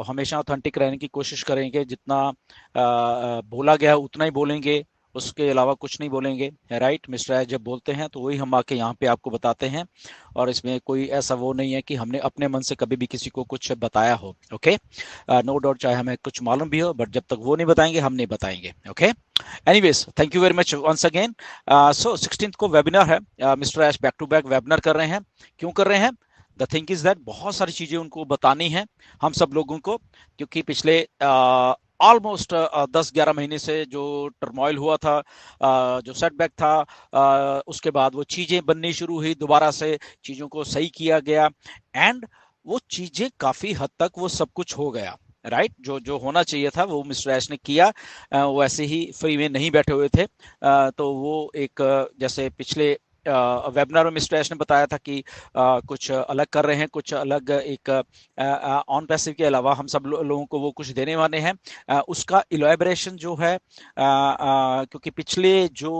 हमेशा ऑथेंटिक रहने की कोशिश करेंगे, जितना बोला गया है उतना ही बोलेंगे, उसके अलावा कुछ नहीं बोलेंगे, राइट। मिस्टर एस जब बोलते हैं तो वही हम आके यहाँ पे आपको बताते हैं, और इसमें कोई ऐसा वो नहीं है कि हमने अपने मन से कभी भी किसी को कुछ बताया हो। ओके, नो डाउट, चाहे हमें कुछ मालूम भी हो, बट जब तक वो नहीं बताएंगे हम नहीं बताएंगे। Okay, anyways, thank you very much once again. So 16 को वेबिनार है, mister Ash back to back webinar कर रहे हैं। क्यों कर रहे हैं? द थिंग इज दैट बहुत सारी चीजें उनको बतानी है हम सब लोगों को, क्योंकि पिछले ऑलमोस्ट 10-11 महीने से जो टर्मोइल हुआ था, जो सेटबैक था, उसके बाद वो चीजें बननी शुरू हुई, दोबारा से चीजों को सही किया गया, एंड वो चीजें काफी हद तक वो सब कुछ हो गया, राइट। जो जो होना चाहिए था वो मिस्टर एश ने किया। वो ऐसे ही फ्री में नहीं बैठे हुए थे। तो वो एक जैसे पिछले वेबिनार में मिस्टर एश ने बताया था कि कुछ अलग कर रहे हैं, कुछ अलग एक ऑन पैसिव के अलावा हम सब लोगों को वो कुछ देने वाले हैं। उसका इलैबोरेशन जो है, क्योंकि पिछले जो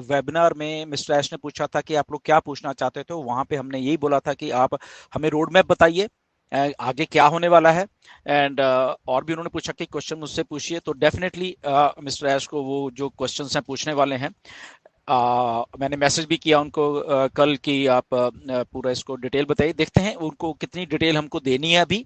वेबिनार में मिस्टर एश ने पूछा था कि आप लोग क्या पूछना चाहते थे, वहां पे हमने यही बोला था कि आप हमें रोड मैप बताइए, आगे क्या होने वाला है, एंड और भी उन्होंने पूछा कि क्वेश्चन मुझसे पूछिए, तो डेफिनेटली मिस्टर एश को वो जो क्वेश्चंस हैं पूछने वाले हैं। मैंने मैसेज भी किया उनको कल कि आप पूरा इसको डिटेल बताइए, देखते हैं उनको कितनी डिटेल हमको देनी है अभी,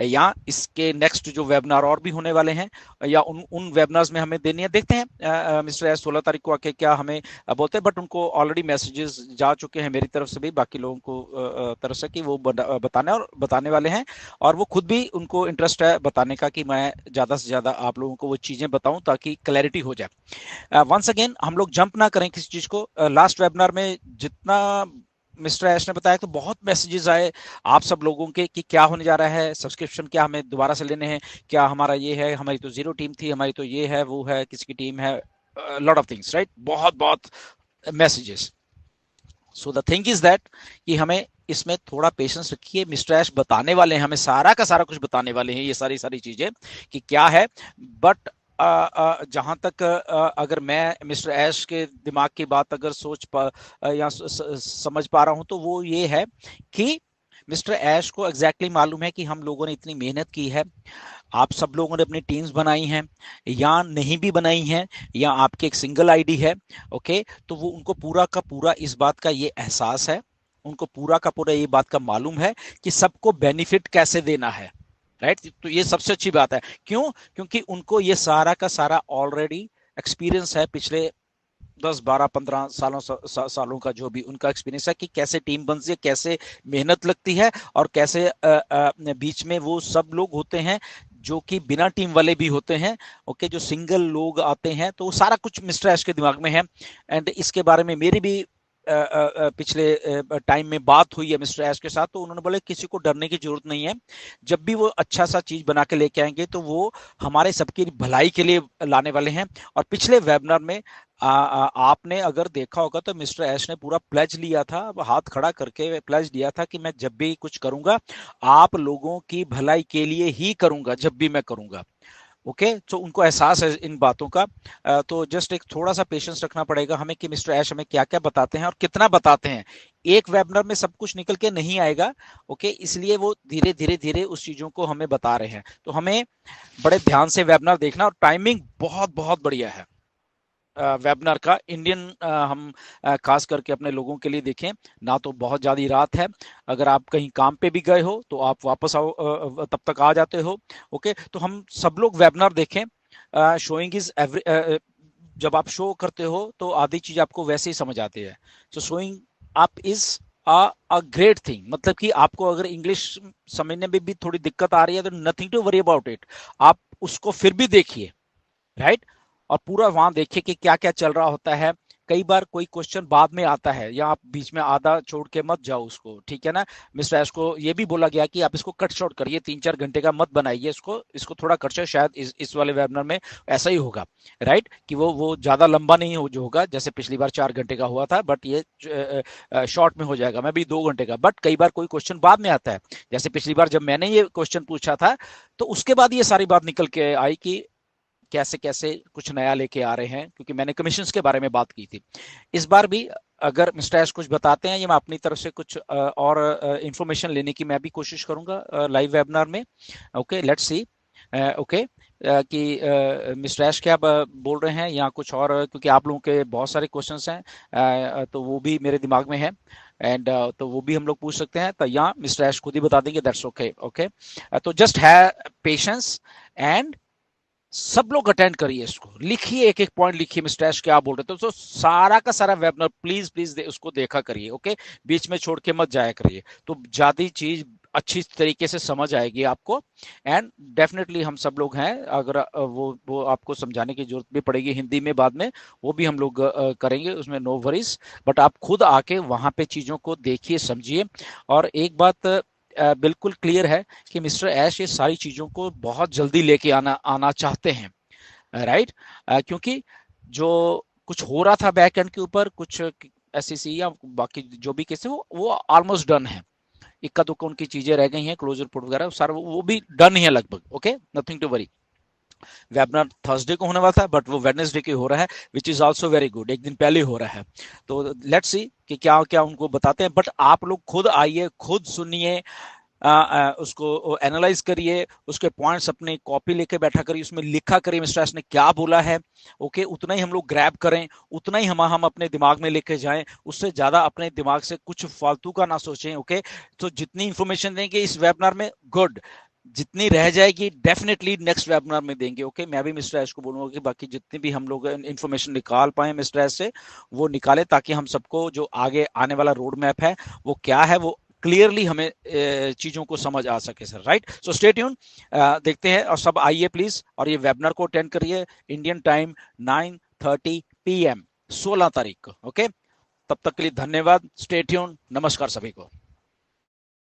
या इसके नेक्स्ट जो वेबिनार और भी होने वाले हैं, या उन उन वेबिनार्स में हमें देनी है, देखते हैं मिस्टर एस 16 तारीख को आके क्या हमें बोलते हैं। बट उनको ऑलरेडी मैसेजेस जा चुके हैं मेरी तरफ से भी, बाकी लोगों को तरफ से, कि वो बताने वाले हैं, और वो खुद भी उनको इंटरेस्ट है बताने का कि मैं ज़्यादा से ज़्यादा आप लोगों को वो चीज़ें बताऊं ताकि क्लैरिटी हो जाए। वंस अगेन हम लोग जंप ना करें किसी चीज को। लास्ट वेबिनार में जितना मिस्टर एश ने बताया तो बहुत मैसेजेस आए आप सब लोगों के कि क्या होने जा रहा है, सब्सक्रिप्शन क्या हमें दोबारा से लेने हैं, क्या हमारा ये है, हमारी तो जीरो टीम थी, हमारी तो ये है वो है, किसी की टीम है, लॉट ऑफ थिंग्स, राइट, बहुत बहुत messages. So the thing is that कि हमें इसमें थोड़ा पेशेंस रखिए, मिस्टर एश बताने वाले हैं, हमें सारा का सारा कुछ बताने वाले हैं, ये सारी सारी चीजें कि क्या है। बट जहां तक अगर मैं मिस्टर एश के दिमाग की बात अगर या समझ पा रहा हूं, तो वो ये है कि मिस्टर एश को एग्जैक्टली मालूम है कि हम लोगों ने इतनी मेहनत की है, आप सब लोगों ने अपनी टीम्स बनाई हैं या नहीं भी बनाई हैं, या आपकी एक सिंगल आईडी है। ओके, तो वो उनको पूरा का पूरा इस बात का ये एहसास है, उनको पूरा का पूरा ये बात का मालूम है कि सबको बेनिफिट कैसे देना है, राइट। तो ये सबसे अच्छी बात है। क्यों? क्योंकि उनको ये सारा का सारा ऑलरेडी एक्सपीरियंस है, पिछले 10-12-15 सालों का जो भी उनका एक्सपीरियंस है कि कैसे टीम बनती है, कैसे मेहनत लगती है, और कैसे बीच में वो सब लोग होते हैं जो कि बिना टीम वाले भी होते हैं। ओके, जो सिंगल लोग आते हैं, तो सारा कुछ मिस्टर एश के दिमाग में है। एंड इसके बारे में मेरी भी पिछले टाइम में बात हुई है मिस्टर एश के साथ, तो उन्होंने बोला किसी को डरने की जरूरत नहीं है, जब भी वो अच्छा सा चीज बना के लेके आएंगे तो वो हमारे सबकी भलाई के लिए लाने वाले हैं। और पिछले वेबिनार में आपने अगर देखा होगा तो मिस्टर एश ने पूरा प्लेज लिया था, हाथ खड़ा करके प्लेज लिया था कि मैं जब भी कुछ करूंगा आप लोगों की भलाई के लिए ही करूंगा, जब भी मैं करूंगा। ओके, तो उनको एहसास है इन बातों का। तो जस्ट एक थोड़ा सा पेशेंस रखना पड़ेगा हमें कि मिस्टर ऐश हमें क्या क्या बताते हैं और कितना बताते हैं। एक वेबिनार में सब कुछ निकल के नहीं आएगा। ओके, इसलिए वो धीरे धीरे धीरे उस चीजों को हमें बता रहे हैं, तो हमें बड़े ध्यान से वेबिनार देखना, और टाइमिंग बहुत बहुत बढ़िया है वेबिनार का। इंडियन हम खास करके अपने लोगों के लिए देखें ना, तो बहुत ज़्यादा रात है, अगर आप कहीं काम पे भी गए हो तो आप वापस आओ, तब तक आ जाते हो। ओके, तो हम सब लोग वेबिनार देखें। शोइंग इज एवरी, जब आप शो करते हो तो आधी चीज आपको वैसे ही समझ आती है। So showing up is a great thing, मतलब कि आपको अगर इंग्लिश समझने में भी थोड़ी दिक्कत आ रही है तो nothing to worry about it, आप उसको फिर भी देखिए, राइट। और पूरा वहां देखिए कि क्या क्या चल रहा होता है। कई बार कोई क्वेश्चन बाद में आता है, या आप बीच में आधा छोड़ के मत जाओ उसको, ठीक है ना। मिस्टर एस को ये भी बोला गया कि आप इसको कट शॉर्ट करिए, 3-4 घंटे का मत बनाइए इसको, इसको थोड़ा कट शॉर्ट, शायद इस वाले वेबिनार में ऐसा ही होगा, राइट, कि वो ज्यादा लंबा नहीं हो जो होगा, जैसे पिछली बार 4 घंटे का हुआ था, बट ये शॉर्ट में हो जाएगा, मैं भी 2 घंटे का। बट कई बार कोई क्वेश्चन बाद में आता है, जैसे पिछली बार जब मैंने ये क्वेश्चन पूछा था, तो उसके बाद ये सारी बात निकल के आई कि कैसे कैसे कुछ नया लेके आ रहे हैं, क्योंकि मैंने कमीशंस के बारे में बात की थी। इस बार भी अगर मिस्टर एस कुछ बताते हैं, या मैं अपनी तरफ से कुछ और इंफॉर्मेशन लेने की मैं भी कोशिश करूंगा लाइव वेबिनार में। Okay, let's see. ओके कि मिस्टर ऐश क्या बोल रहे हैं या कुछ और, क्योंकि आप लोगों के बहुत सारे क्वेश्चंस हैं, तो वो भी मेरे दिमाग में है, एंड तो वो भी हम लोग पूछ सकते हैं, तो यहाँ मिस्टर ऐश खुद ही बता देंगे, दैट्स ओके। ओके, तो जस्ट है पेशेंस, एंड सब लोग अटेंड करिए, इसको लिखिए, एक एक पॉइंट लिखिए मिस्टर ऐश क्या बोल रहे थे, तो सारा का सारा वेबिनार प्लीज प्लीज उसको देखा करिए। ओके, बीच में छोड़ के मत जाया करिए, तो ज्यादा चीज अच्छी तरीके से समझ आएगी आपको। एंड डेफिनेटली हम सब लोग हैं, अगर वो आपको समझाने की जरूरत भी पड़ेगी हिंदी में बाद में, वो भी हम लोग करेंगे, उसमें नो वरीज। बट आप खुद आके वहां पे चीजों को देखिए, समझिए। और एक बात बिल्कुल क्लियर है कि मिस्टर ऐश ये सारी चीजों को बहुत जल्दी लेके आना आना चाहते हैं, राइट। क्योंकि जो कुछ हो रहा था बैक एंड के ऊपर, कुछ एससीसी या बाकी जो भी केस है, वो ऑलमोस्ट डन है। इक्का दुक्का उनकी चीजें रह गई हैं, क्लोजर रिपोर्ट वगैरह सारा वो भी डन ही है लगभग। Okay, nothing to worry. Webinar Thursday को होने वाला था, बट वो वेडनेसडे के हो रहा है, which is also very good, एक दिन पहले हो रहा है। तो लेट्स सी कि क्या क्या उनको बताते हैं। बट आप लोग खुद आइए, खुद सुनिए, उसको एनालाइज करिए, उसके पॉइंट्स अपने कॉपी लेके बैठा करिए, उसमें लिखा करिए मिस्टर एस ने क्या बोला है। ओके, उतना ही हम लोग ग्रैब करें, उतना ही हम अपने दिमाग में लेके जाएं, उससे ज्यादा अपने दिमाग से कुछ फालतू का ना सोचें। ओके, तो जितनी इंफॉर्मेशन देंगे इस वेबिनार में, गुड, जितनी रह जाएगी डेफिनेटली नेक्स्ट वेबिनार में देंगे। ओके, मैं भी मिस्टर एस को बोलूंगा कि बाकी जितनी भी हम लोग इंफॉर्मेशन निकाल पाए मिस्टर एस से, वो निकाले, ताकि हम सबको जो आगे आने वाला रोड मैप है वो क्या है, वो क्लियरली हमें चीजों को समझ आ सके sir, right. So stay tune, देखते हैं, और सब आइए प्लीज, और ये वेबिनार को अटेंड करिए, इंडियन टाइम 9:30 PM 16 तारीख को। ओके, तब तक के लिए धन्यवाद, स्टे ट्यून, नमस्कार सभी को।